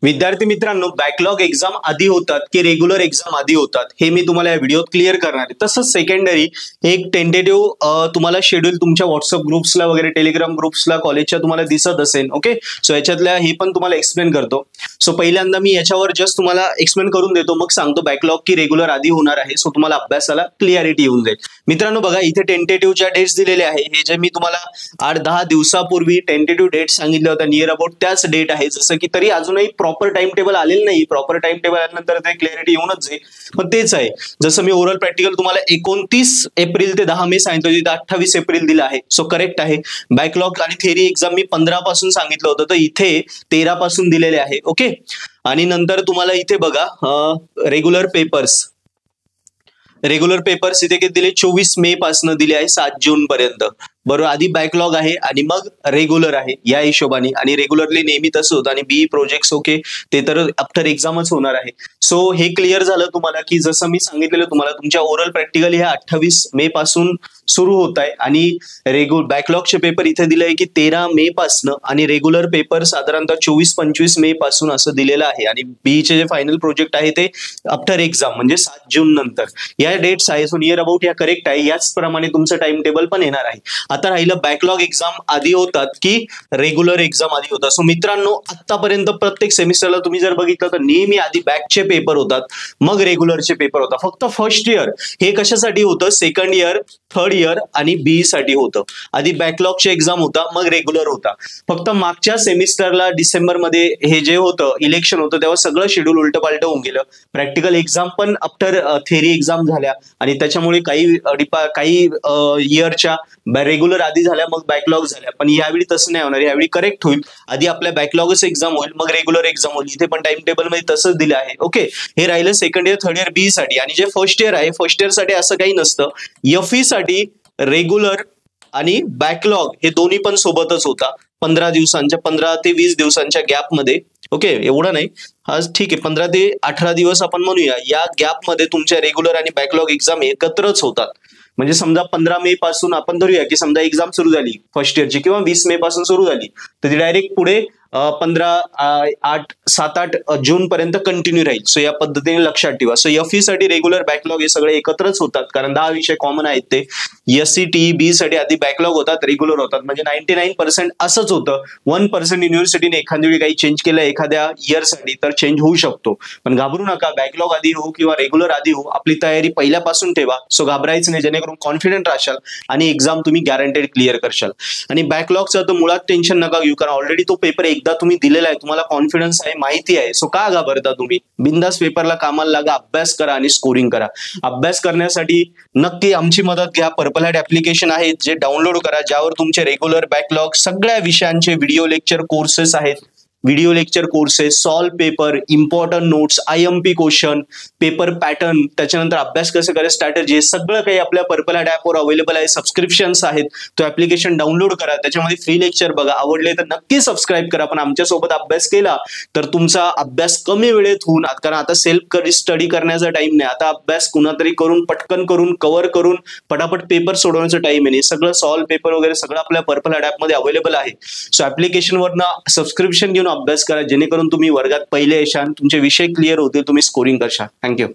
विद्यार्थी मित्रांनो, backlog exam आधी होतात की रेग्युलर एक्झाम आधी होतात हे मी तुम्हाला या व्हिडिओत क्लिअर करणार आहे. तसंच सेकंडरी एक टेंटेटिव्ह तुम्हाला शेड्यूल तुमच्या व्हॉट्सअप ग्रुप्सला वगैरे टेलिग्राम ग्रुप्सला कॉलेजच्या तुम्हाला दिसत असेल. ओके, सो याच्यातल्या हे पण तुम्हाला एक्सप्लेन करतो. सो पहिल्यांदा मी याच्यावर जस्ट तुम्हाला एक्सप्लेन करून देतो, मग सांगतो बॅकलॉग की रेग्युलर आधी होणार आहे. सो तुम्हाला अभ्यासाला क्लिअरिटी येऊन जाईल. मित्रांनो बघा, इथे टेंटेटिव्ह ज्या डेट्स दिलेले आहे हे जे मी तुम्हाला 8-10 दिवसापूर्वी टेंटेटिव्ह डेट सांगितलं होतं नियर अबाउट त्याच डेट आहे. जसं की तरी अजूनही प्रॉपर टाइम टेबल आलेलं नाही. प्रॉपर टाइम टेबल आल्यानंतर ते क्लॅरिटी येऊनच जाईल. पण तेच आहे, जसं मी ओरल प्रॅक्टिकल तुम्हाला 29 एप्रिल ते 10 मे सांगितलं, तिथे 28 एप्रिल दिलं आहे. सो करेक्ट आहे. बॅकलॉग आणि थेरी एक्झाम मी 15 पासून सांगितलं होतं, तर इथे 13 पासून दिलेले आहे. ओके, आणि नंतर तुम्हाला इथे बघा रेग्युलर पेपर्स इथे किती दिले, 24 मे पासून दिले आहे 7 जून पर्यंत. बरोबर, आधी बॅकलॉग आहे आणि मग रेग्युलर आहे या हिशोबाने. आणि रेग्युलरली नेहमी तसं होतं. आणि बी प्रोजेक्ट्स ओके, ते तर आफ्टर एक्झामच होणार आहे. सो हे क्लिअर झालं तुम्हाला की जसं मी सांगितलेलं तुम्हाला तुमच्या ओरल प्रॅक्टिकल हे 28 मे पासून सुरू होत आहे. आणि बॅकलॉगचे पेपर इथे दिले आहे की 13 मे पासून, आणि रेग्युलर पेपर साधारणतः 24-25 मे पासून असं दिलेलं आहे. आणि बीचे जे फायनल प्रोजेक्ट आहे ते आफ्टर एक्झाम म्हणजे 7 जून नंतर या डेट्स आहे. सो नियर अबाउट या करेक्ट आहे. याचप्रमाणे तुमचं टाइम टेबल पण येणार आहे. आता राहिलं बॅकलॉग एक्झाम आधी होतात की रेग्युलर एक्झाम आधी होतात. सो मित्रांनो, आतापर्यंत प्रत्येक सेमिस्टरला तुम्ही जर बघितलं तर नेहमी आधी बॅकचे पेपर होतात, मग रेग्युलरचे पेपर होतात. फक्त फर्स्ट इयर हे कशासाठी होतं, सेकंड इयर, थर्ड इयर आणि बी साठी होतं. आधी बॅकलॉगचे एक्झाम होता, मग रेग्युलर होता. फक्त मागच्या सेमिस्टरला डिसेंबर मध्ये हे जे होतं इलेक्शन होतं, तेव्हा सगळं शेड्यूल उलटपालट होऊन गेलं. प्रॅक्टिकल एक्झाम पण आफ्टर थेरी एक्झाम झाल्या आणि त्याच्यामुळे काही इयरच्या रेग्युलर आधी झाल्या, मग बॅकलॉग झाल्या. पण यावेळी तसं नाही होणार. यावेळी करेक्ट होईल. आधी आपल्या बॅकलॉगच एक्झाम होईल, मग रेग्युलर एक्झाम होईल. इथे पण टाइम टेबल मध्ये तसंच दिलं आहे. ओके, हे राहिलं सेकंड इयर, थर्ड इयर बी साठी. आणि जे फर्स्ट इयर आहे, फर्स्ट इयर साठी असं काही नसतं. एफई साठी रेग्युलर आणि बॅकलॉग हे दोन्ही पण सोबतच होता. 15 ते 20 दिवसांच्या गॅप मध्ये. ओके, एवढं नाही, आज ठीक आहे, 15 ते 18 दिवस आपण म्हणूया. या गॅप मध्ये तुमच्या रेग्युलर आणि बॅकलॉग एक्झाम एकत्रच होतात. म्हणजे समजा 15 मे पासून आपण धरूया की समजा एक्झाम सुरू झाली फर्स्ट इयरची, किंवा 20 मे पासून सुरू झाली, तर ती डायरेक्ट पुढे 7-8 जून पर्यंत कंटिन्यू राहील. सो या पद्धतीने लक्षात ठेवा. सो एफई साठी रेग्युलर बॅकलॉग हे सगळे एकत्रच होतात, कारण 10 विषय कॉमन आहेत ते. एससी टी बी साठी आधी बॅकलॉग होतात, रेग्युलर होतात. म्हणजे 99% असंच होतं. 1% युनिव्हर्सिटीने एखाद्या वेळी काही चेंज केलं एखाद्या इयर साठी तर चेंज होऊ शकतो. पण घाबरू नका, बॅकलॉग आधी हो किंवा रेग्युलर आधी हो, आपली तयारी पहिल्यापासून ठेवा. सो घाबरायचं नाही, जेणेकरून कॉन्फिडंट राहाल आणि एक्झाम तुम्ही गॅरंटेड क्लिअर करशाल. आणि बॅकलॉगचं तर मुळात टेन्शन नका घेऊ, कारण ऑलरेडी तो पेपर एकदा तुम्ही दिलेला आहे, तुम्हाला कॉन्फिडन्स आहे, माहिती आहे. सो का घाबरता तुम्ही? बिंदास पेपरला कामाला लागा, अभ्यास करा आणि स्कोरिंग करा. अभ्यास करण्यासाठी नक्की आमची मदत घ्या. पर्पल हॅट ऍप्लिकेशन आहे, जे डाउनलोड करा, ज्यावर तुमचे रेग्युलर, बॅकलॉग सगळ्या विषयांचे व्हिडिओ लेक्चर कोर्सेस आहेत. Video lecture courses, solve paper, important notes, IMP question, paper pattern, त्याच्यानंतर अभ्यास कसं करायचं, स्ट्रॅटेजी, सगळं काही आपल्या पर्पल हॅट ऍपवर अवेलेबल आहे. सबस्क्रिप्शन्स आहेत, तो ऍप्लिकेशन डाउनलोड करा, त्याच्यामध्ये फ्री लेक्चर बघा. आवडले तर नक्की सबस्क्राईब करा. पण आमच्यासोबत अभ्यास केला तर तुमचा अभ्यास कमी वेळेत होऊन, कारण आता सेल्फ स्टडी करण्याचा टाइम नाही. आता अभ्यास कुणातरी करून, पटकन करून, कव्हर करून पटापट पेपर सोडवण्याचा टाइम आहे. सगळं सॉल्व पेपर वगैरे सगळं आपल्या पर्पल हॅट ऍपमध्ये अवेलेबल आहे. सो ऍप्लिकेशनवरनं सबस्क्रिप्शन घेऊन अभ्यास करा, जेणेकरून तुम्ही वर्गात पहिले येशाल, तुमचे विषय क्लिअर होतील, तुम्ही स्कोरिंग करशाल. थँक्यू.